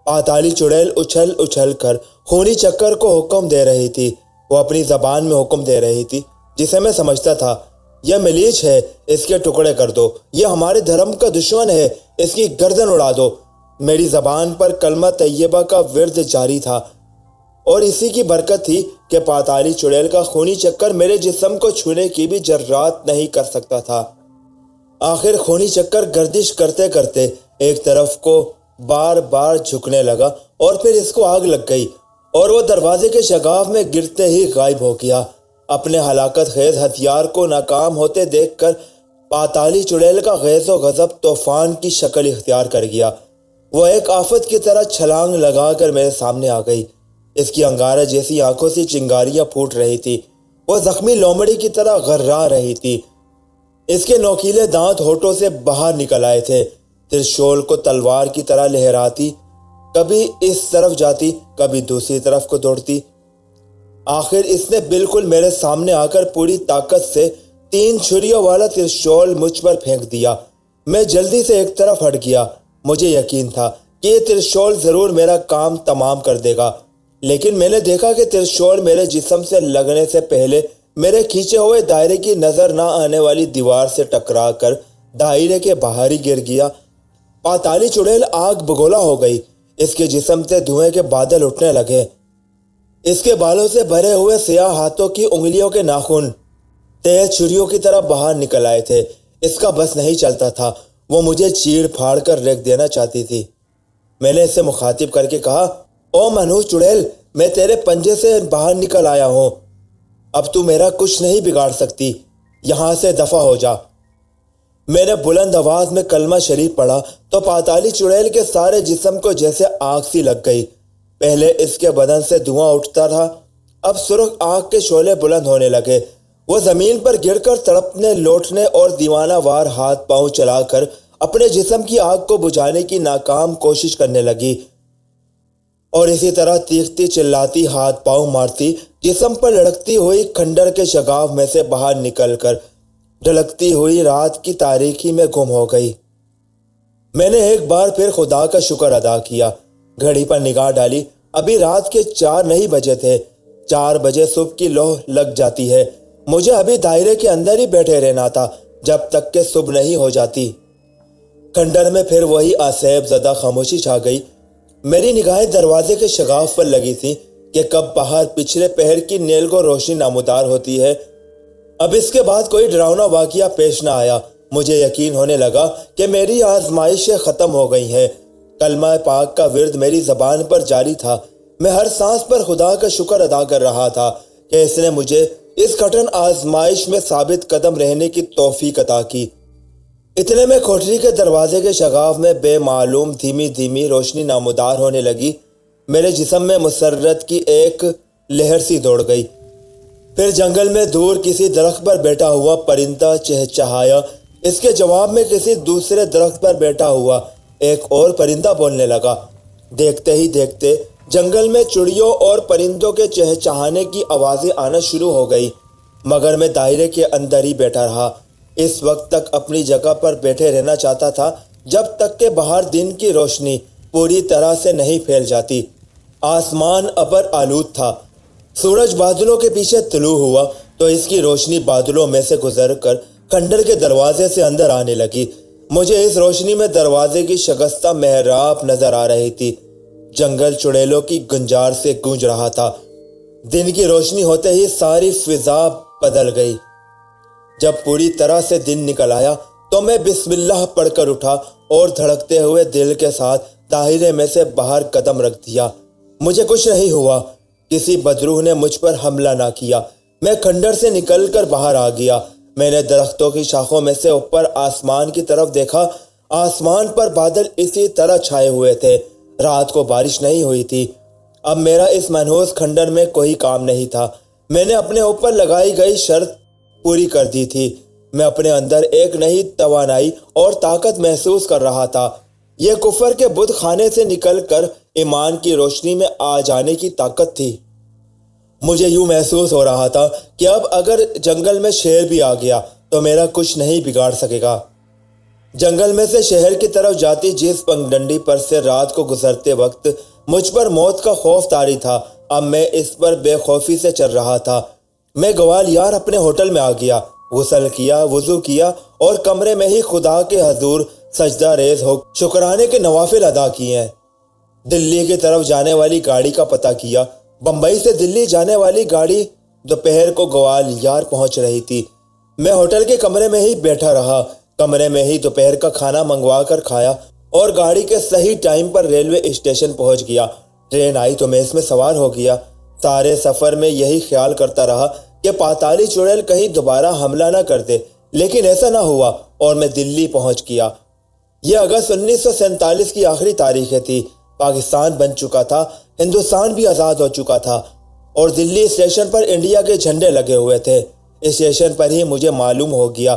پاتالی چڑیل اچھل اچھل کر خونی چکر کو حکم دے رہی تھی۔ وہ اپنی زبان میں حکم دے رہی تھی جسے میں سمجھتا تھا، یہ ملیچ ہے، اس کے ٹکڑے کر دو، یہ ہمارے دھرم کا دشمن ہے، اس کی گردن اڑا دو۔ میری زبان پر کلمہ طیبہ کا ورد جاری تھا اور اسی کی برکت تھی کہ پاتالی چڑیل کا خونی چکر میرے جسم کو چھونے کی بھی جرات نہیں کر سکتا تھا۔ آخر خونی چکر گردش کرتے کرتے ایک طرف کو بار بار جھکنے لگا اور پھر اس کو آگ لگ گئی اور وہ دروازے کے شگاف میں گرتے ہی غائب ہو گیا۔ اپنے ہلاکت خیز ہتھیار کو ناکام ہوتے دیکھ کر پاتالی چڑیل کا غیظ و غضب طوفان کی شکل اختیار کر گیا۔ وہ ایک آفت کی طرح چھلانگ لگا کر میرے سامنے آ گئی۔ اس کی انگارہ جیسی آنکھوں سے چنگاریاں پھوٹ رہی تھی۔ وہ زخمی لومڑی کی طرح غرا رہی تھی۔ اس کے نوکیلے دانت ہونٹوں سے باہر نکل آئے تھے۔ ترشول کو تلوار کی طرح لہراتی، کبھی اس طرف جاتی، کبھی دوسری طرف کو دوڑتی۔ آخر اس نے بالکل میرے سامنے آ کر پوری طاقت سے 3 چھریوں والا ترشول مجھ پر پھینک دیا۔ میں جلدی سے ایک طرف ہٹ گیا۔ مجھے یقین تھا کہ یہ ترشول ضرور میرا کام تمام کر دے گا، لیکن میں نے دیکھا کہ ترشول میرے جسم سے لگنے سے پہلے میرے کھینچے ہوئے دائرے کی نظر نہ آنے والی دیوار سے ٹکرا کر دائرے کے باہر ہی گر گیا۔ پاتالی چڑیل آگ بگولا ہو گئی۔ اس کے جسم سے دھوئیں کے بادل اٹھنے لگے۔ اس کے بالوں سے بھرے ہوئے سیاہ ہاتھوں کی انگلیوں کے ناخن تیز چھریوں کی طرح باہر نکل آئے تھے۔ اس کا بس نہیں چلتا تھا، وہ مجھے چیڑ پھاڑ کر رکھ دینا چاہتی تھی۔ میں نے اسے مخاطب کر کے کہا، او منحوس چڑیل، میں تیرے پنجے سے باہر نکل آیا ہوں، اب تو میرا کچھ نہیں بگاڑ سکتی، یہاں سے دفع ہو جا۔ میں نے بلند آواز میں کلمہ شریف پڑھا تو پاتالی چڑیل کے سارے جسم کو جیسے آگ سی لگ گئی۔ پہلے اس کے بدن سے دھواں اٹھتا تھا، اب سرخ آگ کے شعلے بلند ہونے لگے۔ وہ زمین پر گر کر تڑپنے لوٹنے اور دیوانہ وار ہاتھ پاؤں چلا کر اپنے جسم کی آگ کو بجھانے کی ناکام کوشش کرنے لگی اور اسی طرح تیکھتی چلاتی ہاتھ پاؤں مارتی جسم پر لڑکتی ہوئی کھنڈر کے شگاف میں سے باہر نکل کر ڈھلکتی ہوئی رات کی تاریکی میں گم ہو گئی۔ میں نے ایک بار پھر خدا کا شکر ادا کیا۔ گھڑی پر نگاہ ڈالی، ابھی رات کے 4 نہیں بجے تھے۔ 4 بجے صبح کی لوح لگ جاتی ہے۔ مجھے ابھی دائرے کے اندر ہی بیٹھے رہنا تھا جب تک کہ صبح نہیں ہو جاتی۔ کھنڈر میں پھر وہی آسیب زدہ خاموشی چھا گئی۔ میری نگاہیں دروازے کے شگاف پر لگی تھی کہ کب باہر پچھلے پہر کی نیلگو روشنی نمودار ہوتی ہے۔ اب اس کے بعد کوئی ڈراؤنا واقعہ پیش نہ آیا۔ مجھے یقین ہونے لگا کہ میری آزمائشیں ختم ہو گئی ہیں۔ کلمہ پاک کا ورد میری زبان پر جاری تھا۔ میں ہر سانس پر خدا کا شکر ادا کر رہا تھا کہ اس نے مجھے اس کٹھن آزمائش میں ثابت قدم رہنے کی توفیق عطا کی۔ اتنے میں کوٹری کے دروازے کے شگاف میں بے معلوم دھیمی دھیمی روشنی نمودار ہونے لگی۔ میرے جسم میں مسرت کی ایک لہر سی دوڑ گئی۔ پھر جنگل میں دور کسی درخت پر بیٹھا ہوا پرندہ چہچہایا۔ اس کے جواب میں کسی دوسرے درخت پر بیٹھا ہوا ایک اور پرندہ بولنے لگا۔ دیکھتے ہی دیکھتے جنگل میں چڑیوں اور پرندوں کے چہچہانے کی آوازیں آنا شروع ہو گئی، مگر میں دائرے کے اندر ہی بیٹھا رہا۔ اس وقت تک اپنی جگہ پر بیٹھے رہنا چاہتا تھا جب تک کہ باہر دن کی روشنی پوری طرح سے نہیں پھیل جاتی۔ آسمان ابر آلود تھا۔ سورج بادلوں کے پیچھے طلوع ہوا تو اس کی روشنی بادلوں میں سے گزر کر کھنڈر کے دروازے سے اندر آنے لگی۔ مجھے اس روشنی میں دروازے کی شکستہ محراب نظر آ رہی تھی۔ جنگل چڑیلوں کی گنجار سے گونج رہا تھا۔ دن کی روشنی ہوتے ہی ساری فضا بدل گئی۔ جب پوری طرح سے دن نکل آیا تو میں بسم اللہ پڑھ کر اٹھا اور دھڑکتے ہوئے دل کے ساتھ دائرے میں سے باہر قدم رکھ دیا۔ مجھے کچھ نہیں ہوا، کسی بدروح نے مجھ پر حملہ نہ کیا۔ میں کھنڈر سے نکل کر باہر آ گیا۔ میں نے درختوں کی شاخوں میں سے اوپر آسمان کی طرف دیکھا۔ آسمان پر بادل اسی طرح چھائے ہوئے تھے۔ رات کو بارش نہیں ہوئی تھی۔ اب میرا اس منحوس کھنڈر میں کوئی کام نہیں تھا۔ میں نے اپنے اوپر لگائی گئی شرط پوری کر دی تھی۔ میں اپنے اندر ایک نئی توانائی اور طاقت محسوس کر رہا تھا۔ یہ کفر کے بت خانے سے نکل کر ایمان کی روشنی میں آ جانے کی طاقت تھی۔ مجھے یوں محسوس ہو رہا تھا کہ اب اگر جنگل میں شیر بھی آ گیا تو میرا کچھ نہیں بگاڑ سکے گا۔ جنگل میں سے شہر کی طرف جاتی جس پگڈنڈی پر سے رات کو گزرتے وقت مجھ پر موت کا خوف طاری تھا، اب میں اس پر بے خوفی سے چل رہا تھا۔ میں گوالیار اپنے ہوٹل میں آ گیا، غسل کیا، وضو کیا اور کمرے میں ہی خدا کے حضور سجدہ ریز ہو شکرانے کے نوافل ادا کیے ہیں۔ دلی کی طرف جانے والی گاڑی کا پتہ کیا۔ بمبئی سے دلی جانے والی گاڑی دوپہر کو گوالیار پہنچ رہی تھی۔ میں ہوٹل کے کمرے میں ہی بیٹھا رہا، کمرے میں ہی دوپہر کا کھانا منگوا کر کھایا اور گاڑی کے صحیح ٹائم پر ریلوے اسٹیشن پہنچ گیا۔ ٹرین آئی تو میں اس میں سوار ہو گیا۔ سارے سفر میں یہی خیال کرتا رہا کہ پاتالی چڑیل کہیں دوبارہ حملہ نہ کر دے، لیکن ایسا نہ ہوا اور میں دلی پہنچ گیا۔ یہ اگست 1947 کی آخری تاریخیں تھی۔ پاکستان بن چکا تھا، ہندوستان بھی آزاد ہو چکا تھا اور دلی اسٹیشن پر انڈیا کے جھنڈے لگے ہوئے تھے۔ اسٹیشن پر ہی مجھے معلوم ہو گیا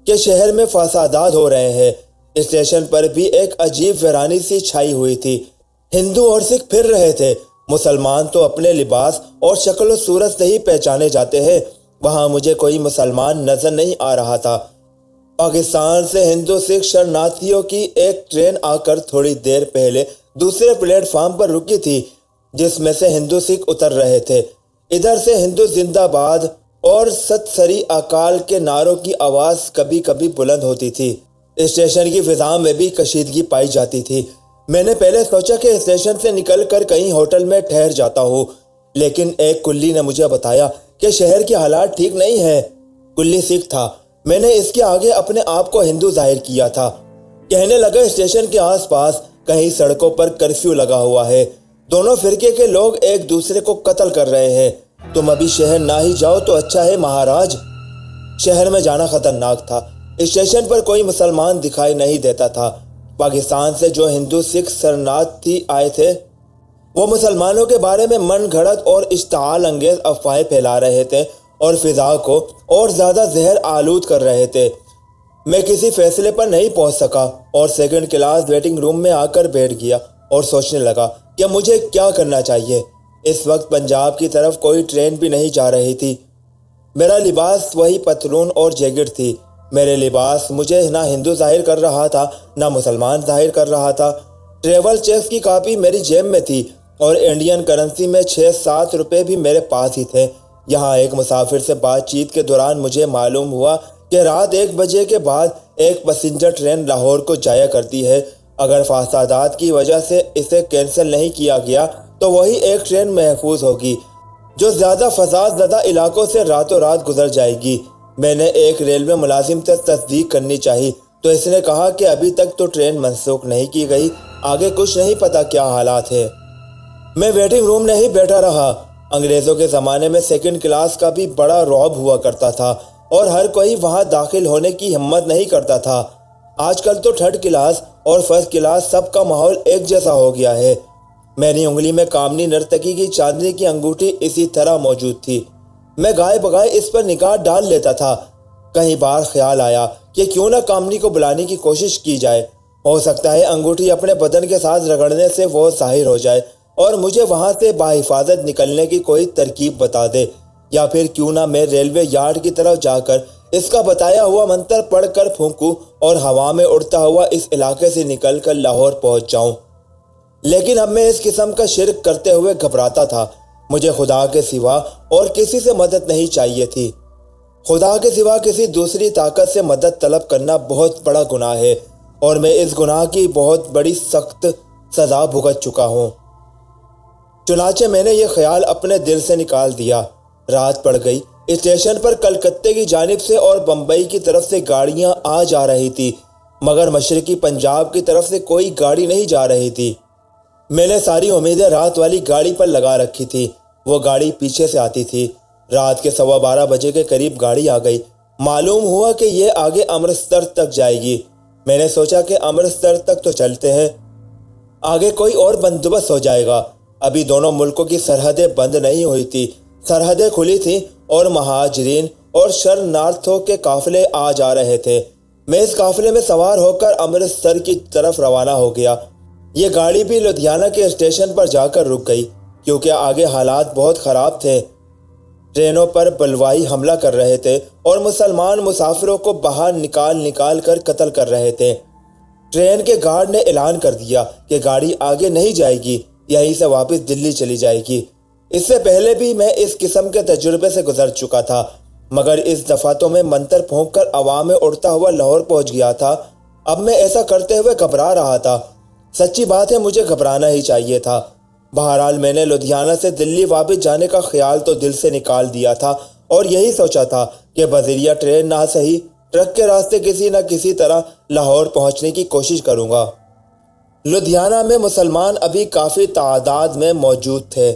کہ شہر میں فسادات ہو رہے ہیں۔ اسٹیشن پر بھی ایک عجیب ویرانی سی چھائی ہوئی تھی۔ ہندو اور سکھ پھر رہے تھے، مسلمان تو اپنے لباس اور شکل و صورت سے ہی پہچانے جاتے ہیں۔ وہاں مجھے کوئی مسلمان نظر نہیں آ رہا تھا۔ پاکستان سے ہندو سکھ شرناتھیوں کی ایک ٹرین آ کر تھوڑی دیر پہلے دوسرے پلیٹ فارم پر رکی تھی، جس میں سے ہندو سکھ اتر رہے تھے۔ ادھر سے ہندو زندہ باد اور ست سری اکال کے نعروں کی آواز کبھی کبھی بلند ہوتی تھی۔ اسٹیشن کی فضا میں بھی کشیدگی پائی جاتی تھی۔ میں نے پہلے سوچا کہ اسٹیشن سے نکل کر کہیں ہوٹل میں ٹھہر جاتا ہوں، لیکن ایک کلی نے مجھے بتایا کہ شہر کے حالات ٹھیک نہیں ہیں۔ کلی سکھ تھا۔ میں نے اس کے آگے اپنے آپ کو ہندو ظاہر کیا تھا۔ کہنے لگا اسٹیشن کے آس پاس کہیں سڑکوں پر کرفیو لگا ہوا ہے، دونوں فرقے کے لوگ ایک دوسرے کو قتل کر رہے ہیں، تم ابھی شہر نہ ہی جاؤ تو اچھا ہے مہاراج۔ شہر میں جانا خطرناک تھا۔ اسٹیشن پر کوئی مسلمان دکھائی نہیں دیتا تھا۔ پاکستان سے جو ہندو سکھ شرناتھی آئے تھے وہ مسلمانوں کے بارے میں من گھڑت اور اشتعال انگیز افواہیں پھیلا رہے تھے اور فضا کو اور زیادہ زہر آلود کر رہے تھے۔ میں کسی فیصلے پر نہیں پہنچ سکا اور سیکنڈ کلاس ویٹنگ روم میں آ کر بیٹھ گیا اور سوچنے لگا کہ مجھے کیا کرنا چاہیے۔ اس وقت پنجاب کی طرف کوئی ٹرین بھی نہیں جا رہی تھی۔ میرا لباس وہی پتلون اور جیکٹ تھی۔ میرے لباس مجھے نہ ہندو ظاہر کر رہا تھا نہ مسلمان ظاہر کر رہا تھا۔ ٹریول چیک کی کاپی میری جیب میں تھی اور انڈین کرنسی میں 6-7 روپے بھی میرے پاس ہی تھے۔ یہاں ایک مسافر سے بات چیت کے دوران مجھے معلوم ہوا کہ رات 1 بجے کے بعد ایک پیسنجر ٹرین لاہور کو جایا کرتی ہے۔ اگر فسادات کی وجہ سے اسے کینسل نہیں کیا گیا تو وہی ایک ٹرین محفوظ ہوگی جو زیادہ فساد زدہ علاقوں سے راتوں رات گزر جائے گی۔ میں نے ایک ریلوے ملازم سے تصدیق کرنی چاہی تو اس نے کہا کہ ابھی تک تو ٹرین منسوخ نہیں کی گئی، آگے کچھ نہیں پتا کیا حالات ہے۔ میں ویٹنگ روم میں ہی بیٹھا رہا۔ انگریزوں کے زمانے میں سیکنڈ کلاس کا بھی بڑا رعب ہوا کرتا تھا اور ہر کوئی وہاں داخل ہونے کی ہمت نہیں کرتا تھا۔ آج کل تو تھرڈ کلاس اور فرسٹ کلاس سب کا ماحول ایک جیسا ہو گیا ہے۔ میری انگلی میں کامنی نرتکی کی چاندنی کی انگوٹھی اسی طرح موجود تھی۔ میں گائے بگائے اس پر نگاہ ڈال لیتا تھا۔ کئی بار خیال آیا کہ کیوں نہ کامنی کو بلانے کی کوشش کی جائے۔ ہو سکتا ہے انگوٹھی اپنے بدن کے ساتھ رگڑنے سے وہ ظاہر ہو جائے اور مجھے وہاں سے بحفاظت نکلنے کی کوئی ترکیب بتا دے، یا پھر کیوں نہ میں ریلوے یارڈ کی طرف جا کر اس کا بتایا ہوا منتر پڑھ کر پھونکوں اور ہوا میں اڑتا ہوا اس علاقے سے نکل کر لاہور پہنچ جاؤں۔ لیکن اب میں اس قسم کا شرک کرتے ہوئے گھبراتا تھا۔ مجھے خدا کے سوا اور کسی سے مدد نہیں چاہیے تھی۔ خدا کے سوا کسی دوسری طاقت سے مدد طلب کرنا بہت بڑا گناہ ہے، اور میں اس گناہ کی بہت بڑی سخت سزا بھگت چکا ہوں۔ چنانچہ میں نے یہ خیال اپنے دل سے نکال دیا۔ رات پڑ گئی۔ اسٹیشن پر کلکتے کی جانب سے اور بمبئی کی طرف سے گاڑیاں آ جا رہی تھی، مگر مشرقی پنجاب کی طرف سے کوئی گاڑی نہیں جا رہی تھی۔ میں نے ساری امیدیں رات والی گاڑی پر لگا رکھی تھی۔ وہ گاڑی پیچھے سے آتی تھی۔ رات کے 12:15 بجے کے قریب گاڑی آ گئی۔ معلوم ہوا کہ یہ آگے امرتسر تک جائے گی۔ میں نے سوچا کہ امرتسر تک تو چلتے ہیں، آگے کوئی اور بندوبست ہو جائے گا۔ ابھی دونوں ملکوں کی سرحدیں بند نہیں ہوئی تھی، سرحدیں کھلی تھیں اور مہاجرین اور شرنارتھوں کے قافلے آ جا رہے تھے۔ میں اس قافلے میں سوار ہو کر امرتسر کی طرف روانہ ہو گیا۔ یہ گاڑی بھی لدھیانہ کے اسٹیشن پر جا کر رک گئی، کیونکہ آگے حالات بہت خراب تھے۔ ٹرینوں پر بلوائی حملہ کر رہے تھے اور مسلمان مسافروں کو باہر نکال کر قتل کر رہے تھے۔ ٹرین کے گارڈ نے اعلان کر دیا کہ گاڑی آگے نہیں جائے گی، یہیں سے واپس دلی چلی جائے گی۔ اس سے پہلے بھی میں اس قسم کے تجربے سے گزر چکا تھا، مگر اس دفعہ تو میں منتر پھونک کر عوام میں اڑتا ہوا لاہور پہنچ گیا تھا۔ اب میں ایسا کرتے ہوئے گھبرا رہا تھا۔ سچی بات ہے، مجھے گھبرانا ہی چاہیے تھا۔ بہرحال میں نے لدھیانہ سے دلی واپس جانے کا خیال تو دل سے نکال دیا تھا، اور یہی سوچا تھا کہ بذریعہ ٹرین نہ صحیح ٹرک کے راستے کسی نہ کسی طرح لاہور پہنچنے کی کوشش کروں گا۔ لدھیانہ میں مسلمان ابھی کافی تعداد میں موجود تھے۔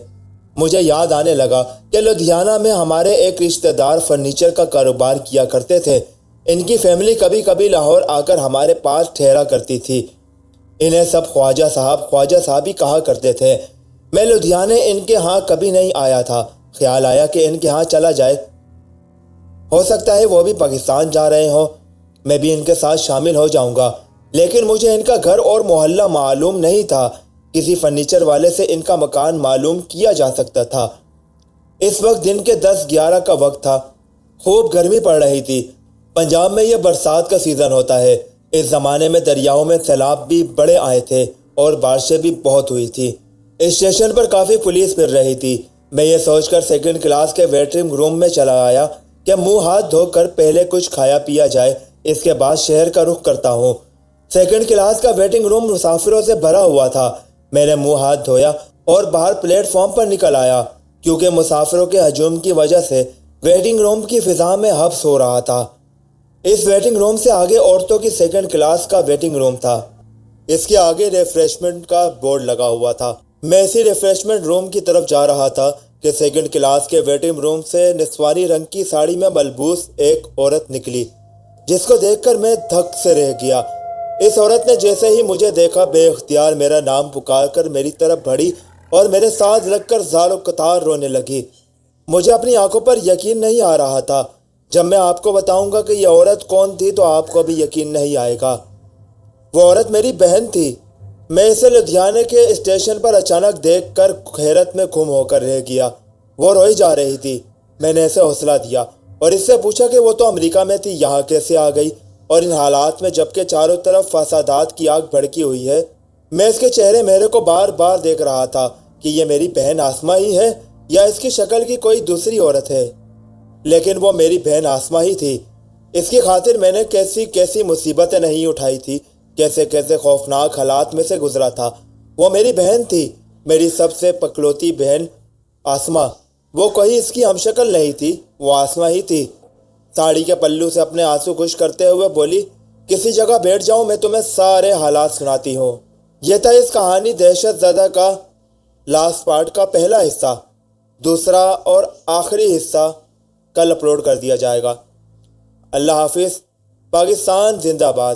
مجھے یاد آنے لگا کہ لدھیانہ میں ہمارے ایک رشتہ دار فرنیچر کا کاروبار کیا کرتے تھے۔ ان کی فیملی کبھی کبھی لاہور آ کر ہمارے پاس ٹھہرا کرتی تھی۔ انہیں سب خواجہ صاحب ہی کہا کرتے تھے۔ میں لدھیانہ ان کے ہاں کبھی نہیں آیا تھا۔ خیال آیا کہ ان کے ہاں چلا جائے، ہو سکتا ہے وہ بھی پاکستان جا رہے ہوں، میں بھی ان کے ساتھ شامل ہو جاؤں گا۔ لیکن مجھے ان کا گھر اور محلہ معلوم نہیں تھا۔ کسی فرنیچر والے سے ان کا مکان معلوم کیا جا سکتا تھا۔ اس وقت دن کے 10-11 کا وقت تھا۔ خوب گرمی پڑ رہی تھی۔ پنجاب میں یہ برسات کا سیزن ہوتا ہے۔ اس زمانے میں دریاؤں میں سیلاب بھی بڑے آئے تھے اور بارشیں بھی بہت ہوئی تھی۔ اسٹیشن پر کافی پولیس پھر رہی تھی۔ میں یہ سوچ کر سیکنڈ کلاس کے ویٹنگ روم میں چلا آیا کہ منہ ہاتھ دھو کر پہلے کچھ کھایا پیا جائے، اس کے بعد شہر کا رخ کرتا ہوں۔ سیکنڈ کلاس کا ویٹنگ روم مسافروں سے بھرا ہوا تھا۔ میں نے منہ ہاتھ دھویا اور باہر پلیٹ فارم پر نکل آیا، کیونکہ مسافروں کے ہجوم کی وجہ سے ویٹنگ روم کی فضا میں حبس ہو رہا تھا۔ اس ویٹنگ روم سے آگے عورتوں کی سیکنڈ کلاس کا ویٹنگ روم تھا۔ اس کے آگے ریفریشمنٹ کا بورڈ لگا ہوا تھا۔ میں اسی ریفریشمنٹ روم کی طرف جا رہا تھا کہ سیکنڈ کلاس کے ویٹنگ روم سے نسوانی رنگ کی ساڑی میں ملبوس ایک عورت نکلی، جس کو دیکھ کر میں دھک سے رہ گیا۔ اس عورت نے جیسے ہی مجھے دیکھا بے اختیار میرا نام پکار کر میری طرف بڑھی اور میرے ساتھ لگ کر زار و قطار رونے لگی۔ مجھے اپنی آنکھوں پر یقین نہیں آ رہا تھا۔ جب میں آپ کو بتاؤں گا کہ یہ عورت کون تھی تو آپ کو بھی یقین نہیں آئے گا۔ وہ عورت میری بہن تھی۔ میں اسے لدھیانہ کے اسٹیشن پر اچانک دیکھ کر حیرت میں گم ہو کر رہ گیا۔ وہ روئی جا رہی تھی۔ میں نے اسے حوصلہ دیا اور اس سے پوچھا کہ وہ تو امریکہ میں تھی، یہاں کیسے آ گئی؟ اور ان حالات میں جبکہ چاروں طرف فسادات کی آگ بھڑکی ہوئی ہے۔ میں اس کے چہرے میرے کو بار بار دیکھ رہا تھا کہ یہ میری بہن آسمہ ہی ہے یا اس کی شکل کی کوئی دوسری عورت ہے، لیکن وہ میری بہن آسمہ ہی تھی۔ اس کی خاطر میں نے کیسی مصیبتیں نہیں اٹھائی تھی، کیسے خوفناک حالات میں سے گزرا تھا۔ وہ میری بہن تھی، میری سب سے پکلوتی بہن آسمہ۔ وہ کوئی اس کی ہمشکل نہیں تھی، وہ آسمہ ہی تھی۔ ساڑی کے پلو سے اپنے آنسو خشک کرتے ہوئے بولی، کسی جگہ بیٹھ جاؤں، میں تمہیں سارے حالات سناتی ہوں۔ یہ تھا اس کہانی دہشت زدہ کا لاسٹ پارٹ کا پہلا حصہ۔ دوسرا اور آخری حصہ کل اپلوڈ کر دیا جائے گا۔ اللہ حافظ۔ پاکستان زندہ باد۔